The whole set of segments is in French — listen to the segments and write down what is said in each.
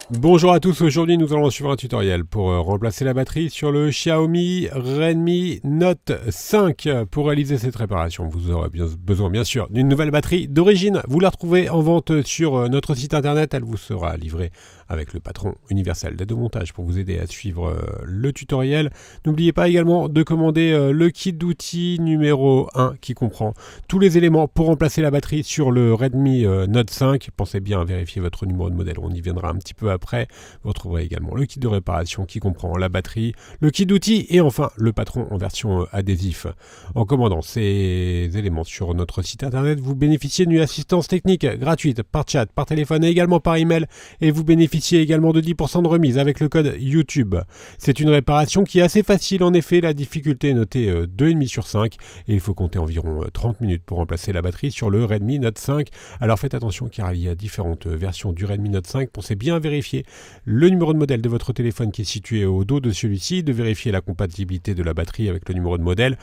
Bonjour à tous, aujourd'hui nous allons suivre un tutoriel pour remplacer la batterie sur le Xiaomi Redmi Note 5. Pour réaliser cette réparation, vous aurez besoin bien sûr d'une nouvelle batterie d'origine. Vous la retrouvez en vente sur notre site internet, elle vous sera livrée avec le patron universel d'aide au montage pour vous aider à suivre le tutoriel. N'oubliez pas également de commander le kit d'outils numéro 1 qui comprend tous les éléments pour remplacer la batterie sur le Redmi Note 5. Pensez bien à vérifier votre numéro de modèle, on y viendra un petit peu après. Vous retrouverez également le kit de réparation qui comprend la batterie, le kit d'outils et enfin le patron en version adhésif. En commandant ces éléments sur notre site internet, vous bénéficiez d'une assistance technique gratuite par chat, par téléphone et également par email, et vous bénéficiez également de 10% de remise avec le code YouTube. C'est une réparation qui est assez facile en effet, la difficulté est notée 2,5 sur 5 et il faut compter environ 30 minutes pour remplacer la batterie sur le Redmi Note 5. Alors faites attention car il y a différentes versions du Redmi Note 5, pensez bien à vérifier le numéro de modèle de votre téléphone qui est situé au dos de celui-ci, de vérifier la compatibilité de la batterie avec le numéro de modèle.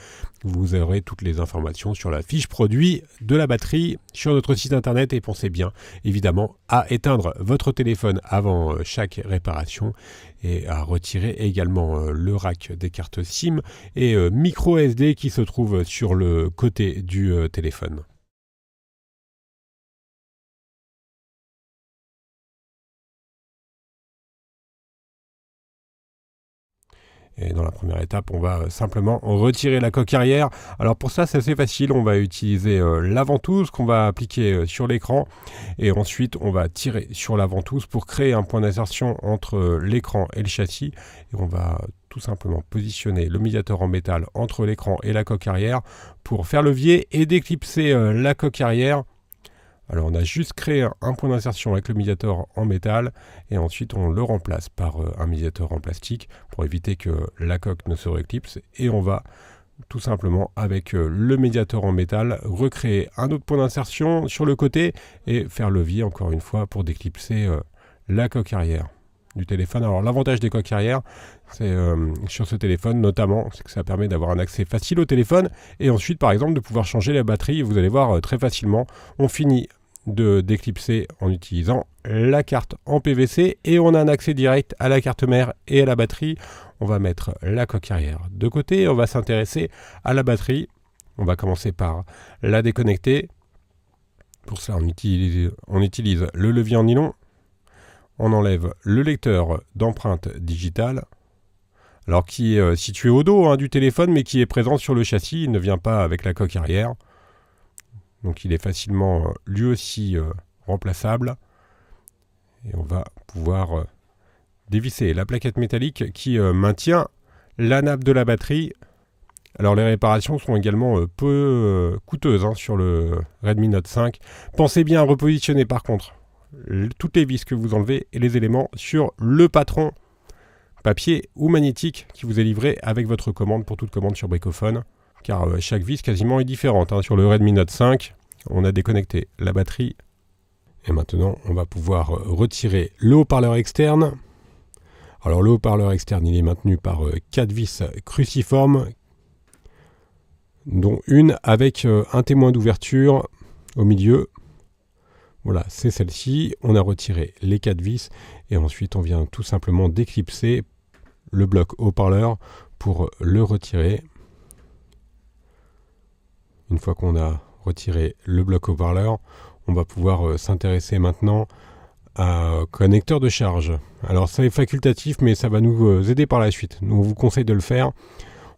Vous aurez toutes les informations sur la fiche produit de la batterie sur notre site internet et pensez bien évidemment à éteindre votre téléphone avant chaque réparation et à retirer également le rack des cartes SIM et micro SD qui se trouve sur le côté du téléphone. Et dans la première étape, on va simplement retirer la coque arrière. Alors pour ça, c'est assez facile. On va utiliser la ventouse qu'on va appliquer sur l'écran. Et ensuite, on va tirer sur la ventouse pour créer un point d'insertion entre l'écran et le châssis. Et on va tout simplement positionner le médiateur en métal entre l'écran et la coque arrière pour faire levier et déclipser la coque arrière. Alors on a juste créé un point d'insertion avec le médiateur en métal et ensuite on le remplace par un médiateur en plastique pour éviter que la coque ne se réclipse et on va tout simplement avec le médiateur en métal recréer un autre point d'insertion sur le côté et faire levier encore une fois pour déclipser la coque arrière du téléphone. Alors l'avantage des coques arrière, c'est sur ce téléphone notamment, c'est que ça permet d'avoir un accès facile au téléphone et ensuite par exemple de pouvoir changer la batterie. Vous allez voir très facilement, on finit de déclipser en utilisant la carte en PVC et on a un accès direct à la carte mère et à la batterie. On va mettre la coque arrière de côté, on va s'intéresser à la batterie. On va commencer par la déconnecter. Pour cela on utilise le levier en nylon. On enlève le lecteur d'empreinte digitale, alors qui est situé au dos du téléphone, mais qui est présent sur le châssis, il ne vient pas avec la coque arrière. Donc il est facilement lui aussi remplaçable. Et on va pouvoir dévisser la plaquette métallique qui maintient la nappe de la batterie. Alors les réparations sont également peu coûteuses sur le Redmi Note 5. Pensez bien à repositionner par contre toutes les vis que vous enlevez et les éléments sur le patron papier ou magnétique qui vous est livré avec votre commande pour toute commande sur Bricophone, car chaque vis quasiment est différente. Sur le Redmi Note 5, on a déconnecté la batterie et maintenant on va pouvoir retirer le haut-parleur externe. Alors le haut-parleur externe il est maintenu par 4 vis cruciformes, dont une avec un témoin d'ouverture au milieu. Voilà, c'est celle-ci. On a retiré les 4 vis et ensuite on vient tout simplement déclipser le bloc haut-parleur pour le retirer. Une fois qu'on a retiré le bloc haut-parleur, on va pouvoir s'intéresser maintenant à un connecteur de charge. Alors ça est facultatif mais ça va nous aider par la suite. Nous on vous conseille de le faire.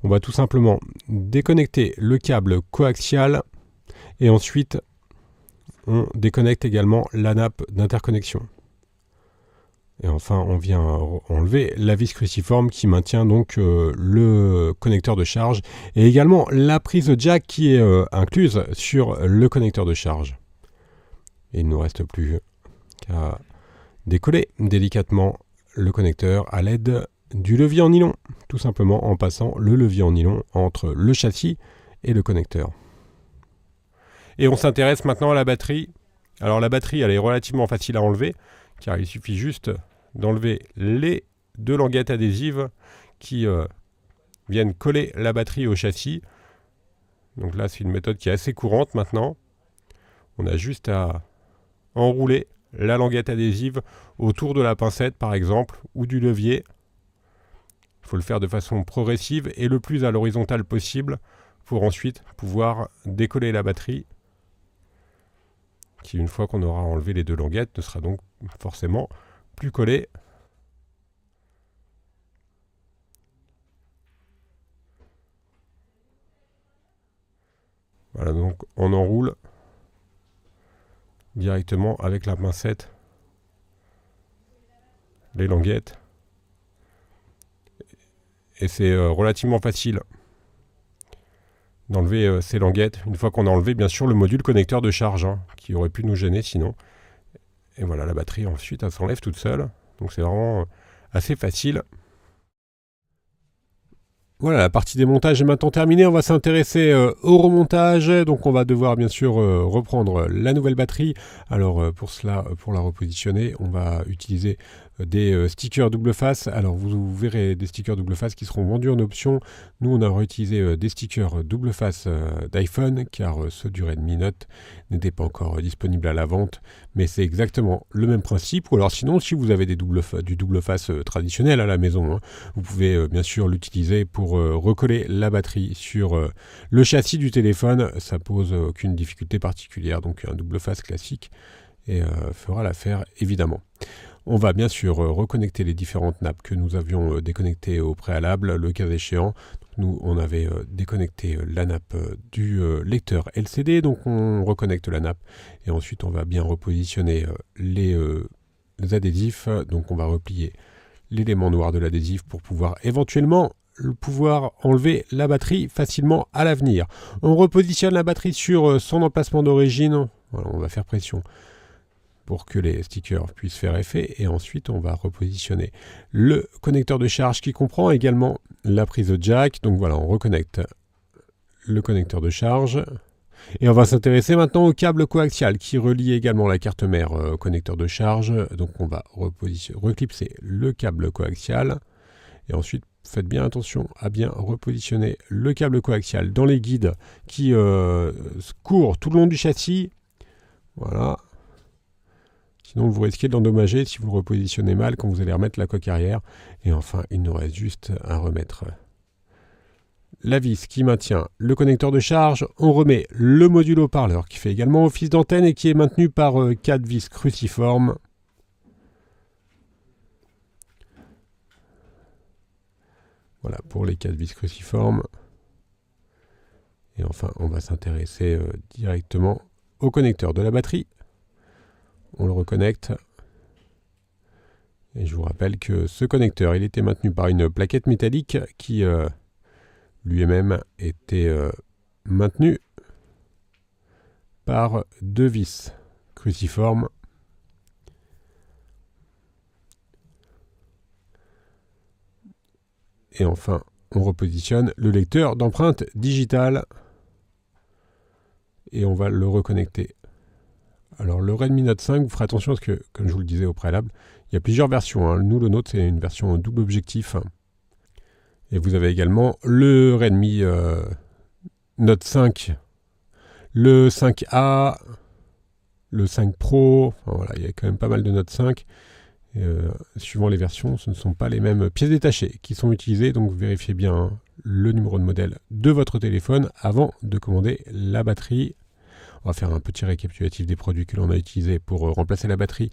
On va tout simplement déconnecter le câble coaxial et ensuite on déconnecte également la nappe d'interconnexion. Et enfin, on vient enlever la vis cruciforme qui maintient donc le connecteur de charge et également la prise jack qui est incluse sur le connecteur de charge. Et il ne nous reste plus qu'à décoller délicatement le connecteur à l'aide du levier en nylon, tout simplement en passant le levier en nylon entre le châssis et le connecteur. Et on s'intéresse maintenant à la batterie. Alors la batterie, elle est relativement facile à enlever, car il suffit juste d'enlever les 2 languettes adhésives qui viennent coller la batterie au châssis. Donc là, c'est une méthode qui est assez courante maintenant. On a juste à enrouler la languette adhésive autour de la pincette par exemple ou du levier. Il faut le faire de façon progressive et le plus à l'horizontale possible pour ensuite pouvoir décoller la batterie qui, une fois qu'on aura enlevé les deux languettes, ne sera donc forcément plus collée. Voilà, donc on enroule directement avec la pincette les languettes. Et c'est relativement facile d'enlever ces languettes, une fois qu'on a enlevé bien sûr le module connecteur de charge, qui aurait pu nous gêner sinon. Et voilà, la batterie ensuite elle s'enlève toute seule, donc c'est vraiment assez facile. Voilà, la partie démontage est maintenant terminée. On va s'intéresser au remontage. Donc on va devoir bien sûr reprendre la nouvelle batterie. Alors pour cela, pour la repositionner, on va utiliser des stickers double face. Alors vous verrez des stickers double face qui seront vendus en option. Nous on a réutilisé des stickers double face d'iPhone car ceux du Redmi Note n'étaient pas encore disponibles à la vente. Mais c'est exactement le même principe. Ou alors sinon, si vous avez du double face traditionnel à la maison, vous pouvez bien sûr l'utiliser pour recoller la batterie sur le châssis du téléphone. Ça pose aucune difficulté particulière. Donc un double face classique et fera l'affaire évidemment. On va bien sûr reconnecter les différentes nappes que nous avions déconnectées au préalable, le cas échéant. Nous, on avait déconnecté la nappe du lecteur LCD, donc on reconnecte la nappe et ensuite on va bien repositionner les adhésifs. Donc on va replier l'élément noir de l'adhésif pour pouvoir éventuellement enlever la batterie facilement à l'avenir. On repositionne la batterie sur son emplacement d'origine. Voilà, on va faire pression pour que les stickers puissent faire effet et ensuite on va repositionner le connecteur de charge qui comprend également la prise jack. Donc voilà, on reconnecte le connecteur de charge et on va s'intéresser maintenant au câble coaxial qui relie également la carte mère au connecteur de charge. Donc on va reclipser le câble coaxial et ensuite faites bien attention à bien repositionner le câble coaxial dans les guides qui courent tout le long du châssis. Voilà. Sinon, vous risquez de l'endommager si vous le repositionnez mal quand vous allez remettre la coque arrière. Et enfin, il nous reste juste à remettre la vis qui maintient le connecteur de charge. On remet le module haut-parleur qui fait également office d'antenne et qui est maintenu par 4 vis cruciformes. Voilà pour les 4 vis cruciformes. Et enfin, on va s'intéresser directement au connecteur de la batterie. On le reconnecte. Et je vous rappelle que ce connecteur, il était maintenu par une plaquette métallique qui lui-même était maintenu par 2 vis cruciformes. Et enfin, on repositionne le lecteur d'empreinte digitale et on va le reconnecter. Alors le Redmi Note 5, vous ferez attention parce que, comme je vous le disais au préalable, il y a plusieurs versions. Nous, le nôtre, c'est une version double objectif. Et vous avez également le Redmi Note 5, le 5A, le 5 Pro. Enfin, voilà, il y a quand même pas mal de Note 5. Et, suivant les versions, ce ne sont pas les mêmes pièces détachées qui sont utilisées. Donc vérifiez bien le numéro de modèle de votre téléphone avant de commander la batterie. On va faire un petit récapitulatif des produits que l'on a utilisés pour remplacer la batterie.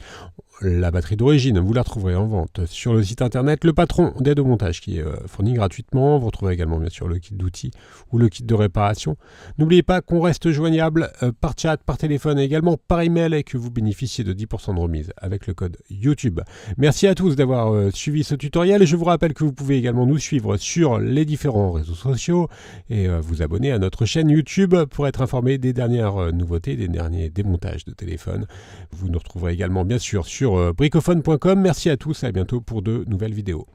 La batterie d'origine, vous la retrouverez en vente sur le site internet Le Patron d'aide au montage qui est fourni gratuitement. Vous retrouverez également bien sûr le kit d'outils ou le kit de réparation. N'oubliez pas qu'on reste joignable par chat, par téléphone et également par email et que vous bénéficiez de 10% de remise avec le code YouTube. Merci à tous d'avoir suivi ce tutoriel et je vous rappelle que vous pouvez également nous suivre sur les différents réseaux sociaux et vous abonner à notre chaîne YouTube pour être informé des dernières nouveautés, des derniers démontages de téléphone. Vous nous retrouverez également bien sûr sur bricophone.com. Merci à tous et à bientôt pour de nouvelles vidéos.